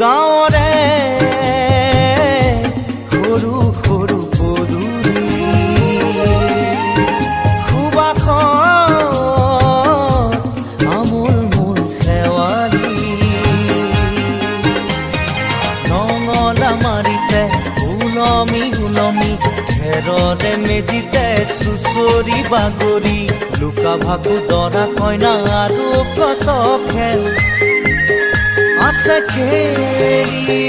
গাঁৱৰে সৰু সৰু পদূলি সুবাসত আমোল মোল শেৱালি নঙলা মাৰিতে উলমি উলমি ঘেৰৰে মেজিতে চুচৰি বাগৰি লুকা ভাকু দৰা কইনা আৰু কত খেল আছে খেলি